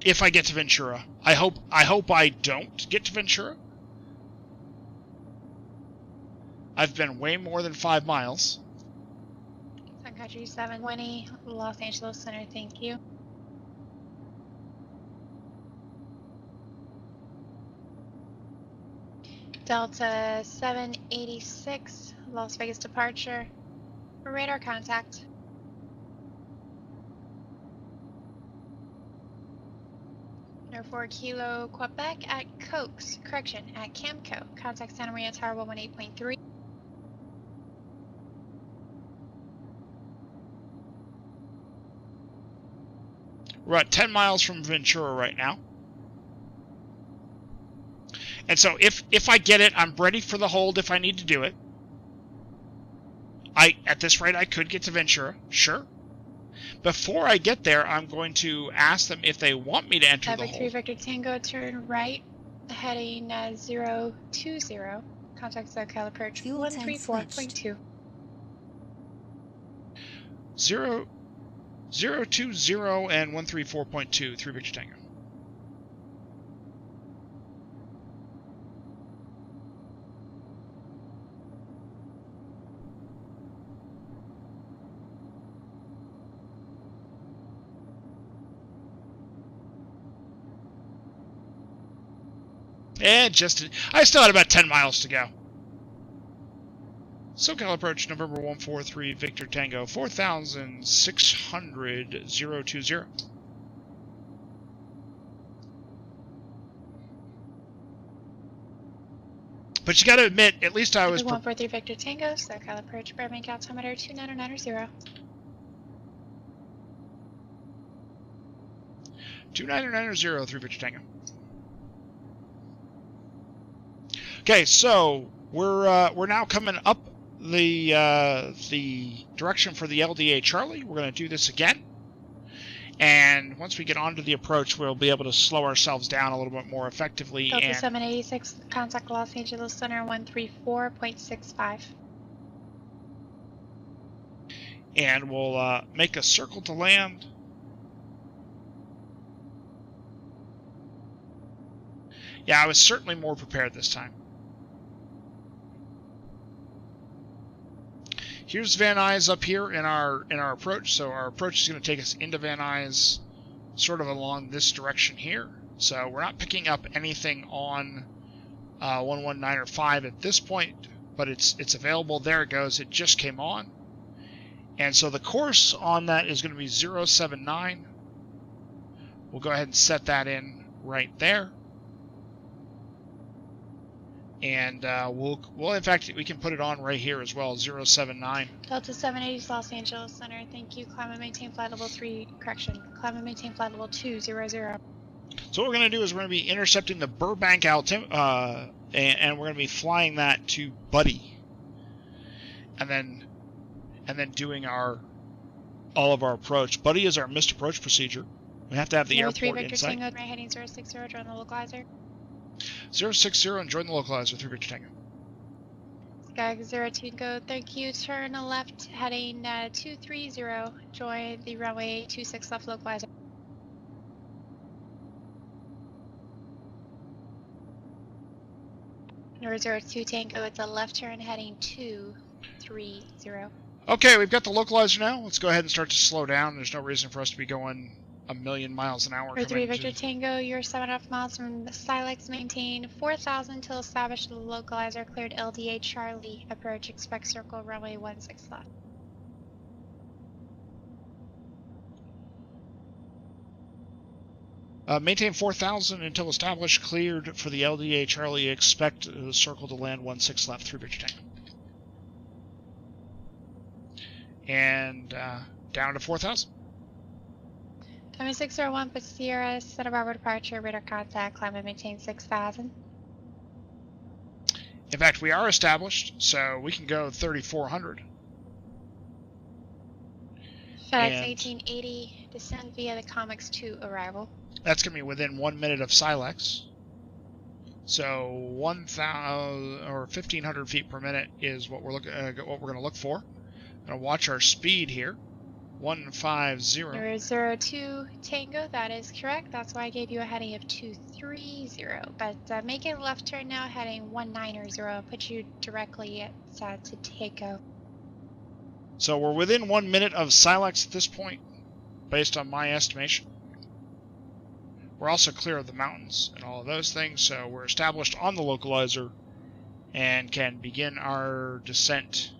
if I get to Ventura. I hope I don't get to Ventura. I've been way more than 5 miles. Sun Country 720, Los Angeles Center, thank you. Delta 786, Las Vegas departure. Radar contact. No 4 Kilo Quebec at Cokes, correction, at Camco. Contact Santa Maria Tower 118.3. We're at 10 miles from Ventura right now. And so if I get it, I'm ready for the hold if I need to do it. At this rate, I could get to Ventura, sure. Before I get there, I'm going to ask them if they want me to enter the 3 hold. Victor Tango, turn right, heading 020. Contact SoCal approach Fuel tank 134.2. 020 and 134.2, 3 Victor Tango. I still had about 10 miles to go. SoCal approach, November 143, Victor Tango, 4,600, 020. But you gotta admit, at least I was... 143 Victor Tango, SoCal approach, Burbank altimeter 2990. 2990, 3 Victor Tango. Okay, so we're now coming up the direction for the LDA Charlie. We're going to do this again, and once we get onto the approach, we'll be able to slow ourselves down a little bit more effectively. Delta and 786, contact Los Angeles Center 134.65. And we'll make a circle to land. Yeah, I was certainly more prepared this time. Here's Van Nuys up here in our approach. So our approach is going to take us into Van Nuys, sort of along this direction here. So we're not picking up anything on 119 or 5 at this point, but it's available. There it goes. It just came on. And so the course on that is going to be 079. We'll go ahead and set that in right there. And we'll in fact, we can put it on right here as well, 079. Delta 780 Los Angeles Center, thank you. Climb and maintain flight level 3, correction. Climb and maintain flight level 200. So what we're going to do is we're going to be intercepting the Burbank altimeter, and we're going to be flying that to Buddy. And then doing all of our approach. Buddy is our missed approach procedure. We have to have the airport 3 Victor in sight. Tango, right heading 060, join the localizer. 060 and join the localizer, 3 Victor Tango. Sky 02 go, thank you. Turn left heading 230, join the runway 26 left localizer. Number 02 Tango, it's a left turn heading 230. Okay, we've got the localizer now. Let's go ahead and start to slow down. There's no reason for us to be going a million miles an hour. For 3 Victor Tango, you're 7.5 miles from Silex, maintain 4,000 till established the localizer, cleared LDA Charlie, approach, expect circle, runway 16 left. Maintain 4,000 until established, cleared for the LDA Charlie, expect the circle to land 16 left, 3 Victor Tango. And down to 4,000. Time 601, but Sierra, Santa Barbara departure, radar contact, climb and maintain 6,000. In fact, we are established, so we can go 3,400. FedEx 1880, descend via the Comics 2 arrival. That's going to be within 1 minute of Silex. So 1,000 or 1,500 feet per minute is what we're going to look for. Going to watch our speed here. 150. 002 Tango, that is correct. That's why I gave you a heading of 230. But make it a left turn now, heading 190. Put you directly at Tango. So we're within 1 minute of Silex at this point, based on my estimation. We're also clear of the mountains and all of those things, so we're established on the localizer and can begin our descent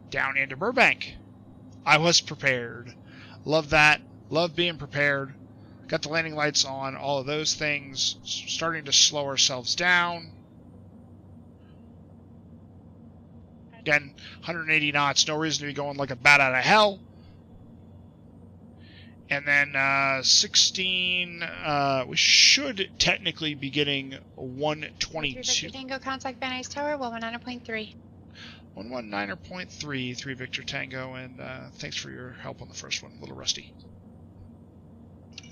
down into Burbank. I was prepared. Love that. Love being prepared. Got the landing lights on, all of those things. Starting to slow ourselves down. Again, 180 knots. No reason to be going like a bat out of hell. And then 16, we should technically be getting 122. Tango, contact Van Nuys Tower, 119.3. 119.3, 3 Victor Tango, and thanks for your help on the first one. A little rusty.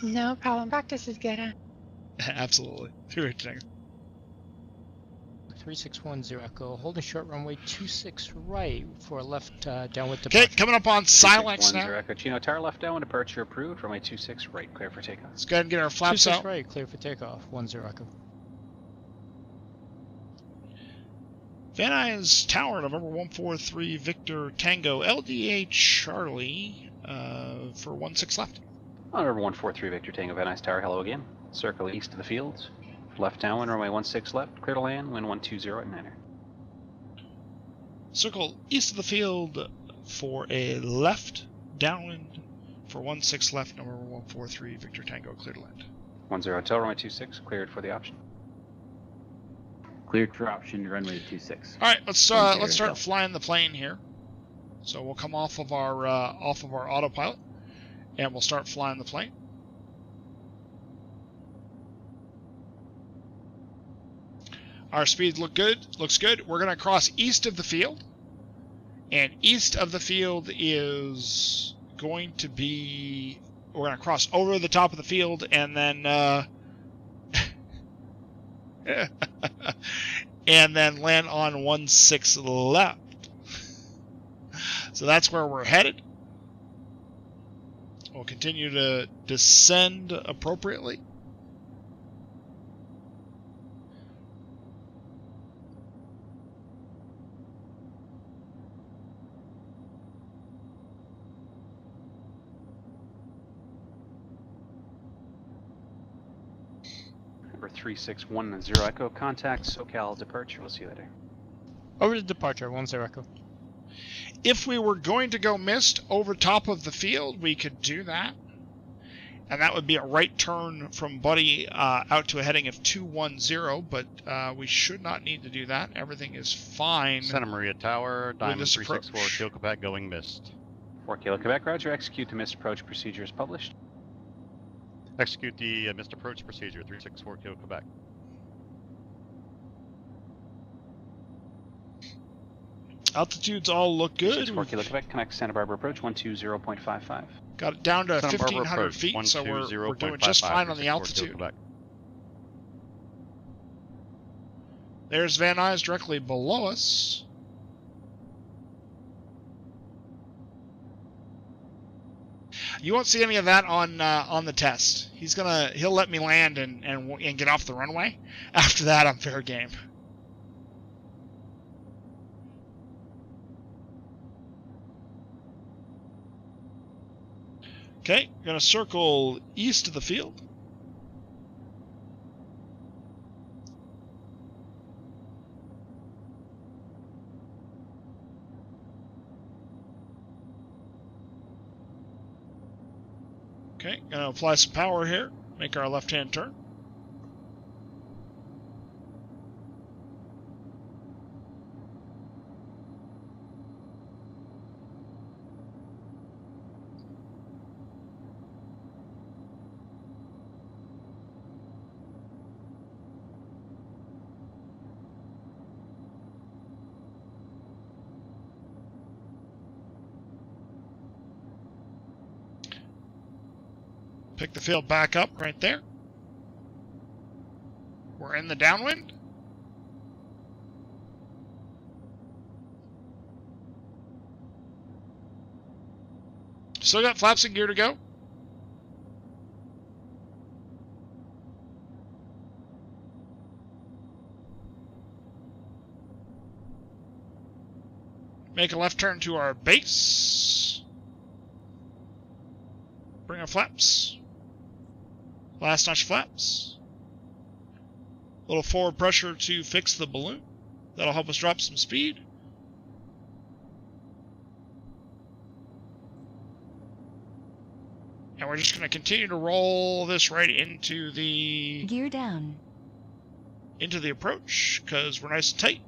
No problem. Practice is good, huh? Absolutely. 3 Victor Tango. 3610 Echo, holding short runway 26 right for left downwind departure. Okay, coming up on Silex now. 3610 Echo, Chino Tower left downwind departure approved. Runway 26 right, clear for takeoff. Let's go ahead and get our flaps 26 out. right, clear for takeoff. 10 Echo. Van Nuys Tower, November 143 Victor Tango, LDA Charlie for 16 left. November 143 Victor Tango, Van Nuys Tower, hello again. Circle east of the fields. Left downwind, runway 16 left, clear to land, wind 120 at 9er. Circle east of the field for a left downwind for 16 left, November 143 Victor Tango, clear to land. 10 Hotel, runway 26, cleared for the option. Cleared for option, runway 26. All right, let's start flying the plane here. So we'll come off of our autopilot, and we'll start flying the plane. Our speed looks good. We're going to cross east of the field, and east of the field is going to be. We're going to cross over the top of the field, and then and then land on 16 left. So that's where we're headed. We'll continue to descend appropriately. Number 3610 Echo, contact SoCal departure. We'll see you later. Over to departure, 10 Echo. If we were going to go mist over top of the field, we could do that. And that would be a right turn from Buddy out to a heading of 210, but we should not need to do that. Everything is fine. Santa Maria Tower, Diamond 364, Kilo Quebec going mist. 4 Kilo Quebec, roger, execute the mist approach procedure as published. Execute the missed approach procedure, 364 Kilo Quebec. Altitudes all look good. 64 Kilo Quebec, connect Santa Barbara approach, 120.55. Got it down to Santa 1,500 feet, so we're doing just fine on the altitude. There's Van Nuys directly below us. You won't see any of that on the test. He'll let me land and get off the runway. After that, I'm fair game. Okay, gonna circle east of the field. Okay, gonna apply some power here, make our left-hand turn. Pick the field back up right there. We're in the downwind. Still got flaps and gear to go. Make a left turn to our base. Bring our flaps. Last notch flaps. A little forward pressure to fix the balloon. That'll help us drop some speed. And we're just going to continue to roll this right into the... Gear down. Into the approach, because we're nice and tight.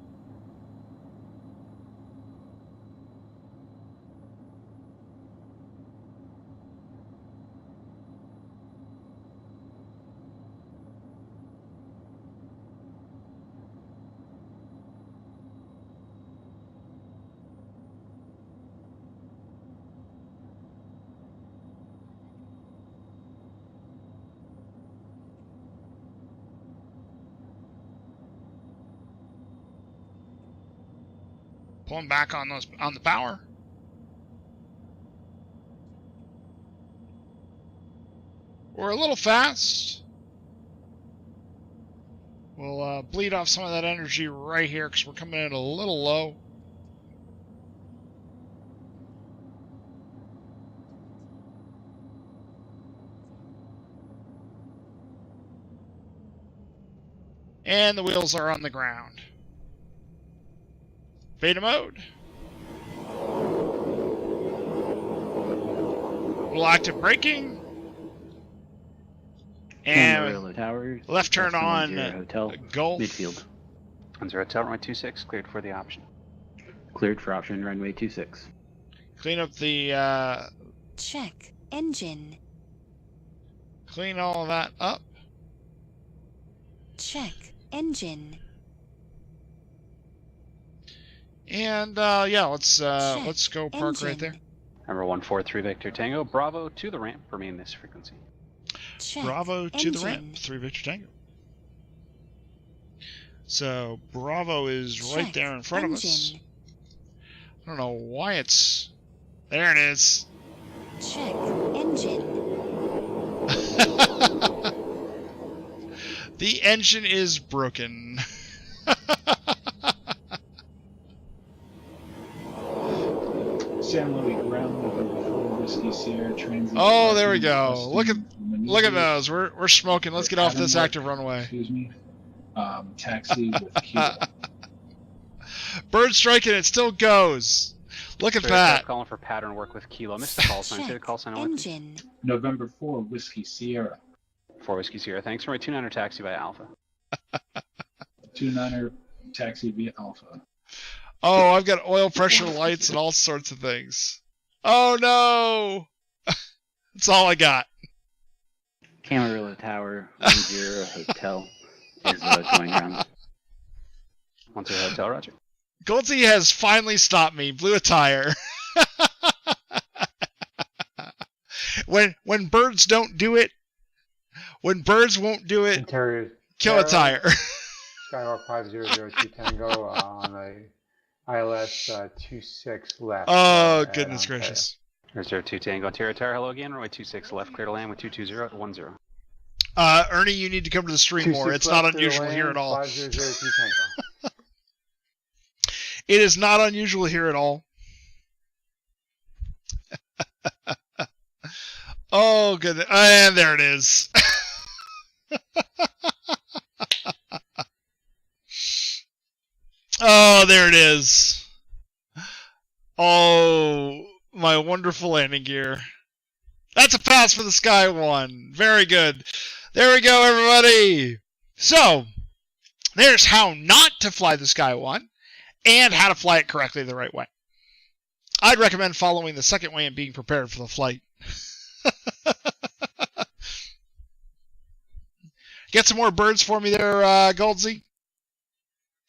Pulling back on the power. We're a little fast. We'll bleed off some of that energy right here because we're coming in a little low. And the wheels are on the ground. Beta mode. We'll active braking. And Tower, left turn on Hotel, Gulf. midfield. 10 Hotel, runway 26, cleared for the option. Cleared for option, runway 26. Clean up the... Check. Engine. Clean all of that up. Check. Engine. And yeah, let's go park engine. right there. Number 143 Victor Tango, Bravo to the ramp, remain this frequency. Check. Bravo to engine. the ramp, 3 Victor Tango. So Bravo is right Check. there in front engine. of us. I don't know why it's... There it is. Check. Engine. The engine is broken. San Luis ground November 4 Whiskey Sierra transit. Oh, there we go. Look at those. We're smoking. Let's get off this active runway. Excuse me. Taxi with Kilo. Bird striking, it still goes. Look at that. Calling for pattern work with Kilo. Missed the call sign. Say the call sign. Engine. November 4 Whiskey Sierra. 4 Whiskey Sierra. Thanks. Runway 29er taxi by Alpha. 29er taxi via Alpha. Oh, I've got oil pressure lights and all sorts of things. Oh no! That's all I got. Camarillo Tower, 10 Hotel is going around. 10 Hotel, roger. Goldie has finally stopped me. Blew a tire. When birds don't do it, when birds won't do it, Interior kill a tire. Skywalk 5002 Tango on a ILS 26 left. Oh, goodness gracious. 02 Tango, Ontario Tower, hello again. Runway 26 left, clear to land with 220 at 10. Ernie, you need to come to the stream more. It's not unusual here at all. 5002 Tango. It is not unusual here at all. Oh, goodness. And there it is. Oh, there it is. Oh, my wonderful landing gear. That's a pass for the Sky One. Very good. There we go, everybody. So, there's how not to fly the Sky One and how to fly it correctly the right way. I'd recommend following the second way and being prepared for the flight. Get some more birds for me there, Goldsy.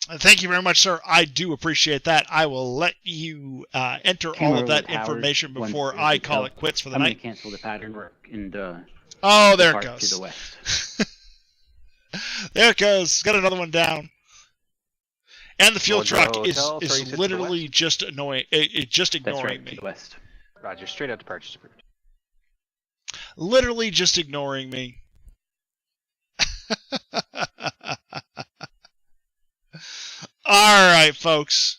Thank you very much, sir. I do appreciate that. I will let you enter all of that information before I call it quits for the night. I'm going to cancel the pattern work and oh, there it goes. To the west. There it goes. Got another one down. And the fuel truck is literally just annoying. It's just ignoring me. To the west. Roger, straight out departures approved. Literally just ignoring me. All right, folks.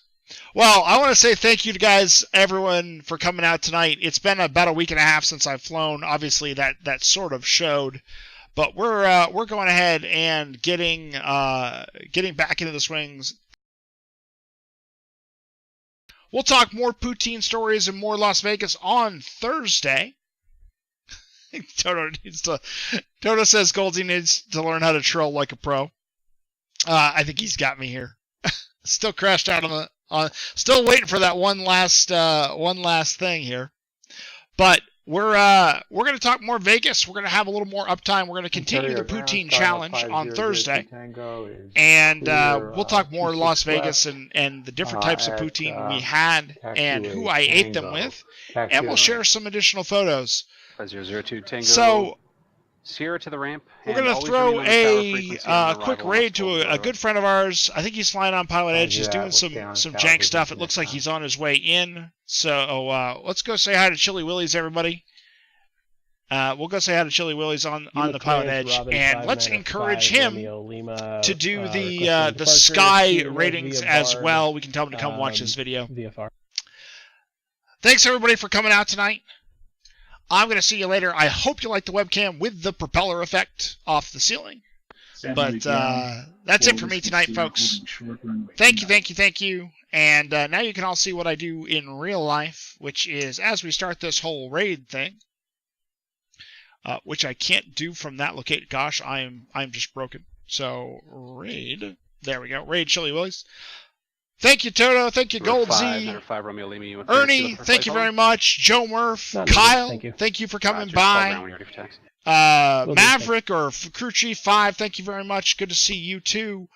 Well, I want to say thank you to guys, everyone, for coming out tonight. It's been about a week and a half since I've flown. Obviously, that sort of showed, but we're going ahead and getting back into the swings. We'll talk more poutine stories and more Las Vegas on Thursday. Toto says Goldie needs to learn how to troll like a pro. I think he's got me here. Still crashed out still waiting for that one last thing here. But we're going to talk more Vegas. We're going to have a little more uptime. We're going to continue the poutine challenge on Thursday. And we'll talk more Las Vegas and the different types of poutine we had and who I ate them with. And we'll share some additional photos. 002 Tango. So Sierra to the ramp. We're going to throw a quick raid to a good friend of ours. I think he's flying on Pilot Edge. He's doing some jank stuff. It looks like he's on his way in. So let's go say hi to Chili Willy's, everybody. We'll go say hi to Chili Willy's on the Pilot Edge. And let's encourage him to do the Sky ratings as well. We can tell him to come watch this video. VFR. Thanks, everybody, for coming out tonight. I'm going to see you later. I hope you like the webcam with the propeller effect off the ceiling. But that's it for me tonight, folks. Thank you. And now you can all see what I do in real life, which is as we start this whole raid thing, which I can't do from that location. Gosh, I'm just broken. So raid. There we go. Raid Chili Willy's. Thank you, Toto. Thank you, Gold Z. Ernie, thank you very much. Joe Murph. Kyle, thank you for coming by. Maverick or Crew Chief 5, thank you very much. Good to see you too.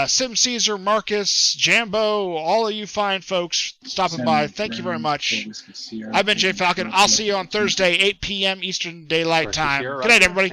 Sim Caesar, Marcus, Jambo, all of you fine folks stopping by. Thank you very much. I've been Jay Falcon. I'll see you on Thursday, 8 p.m. Eastern Daylight Time. Good night, everybody.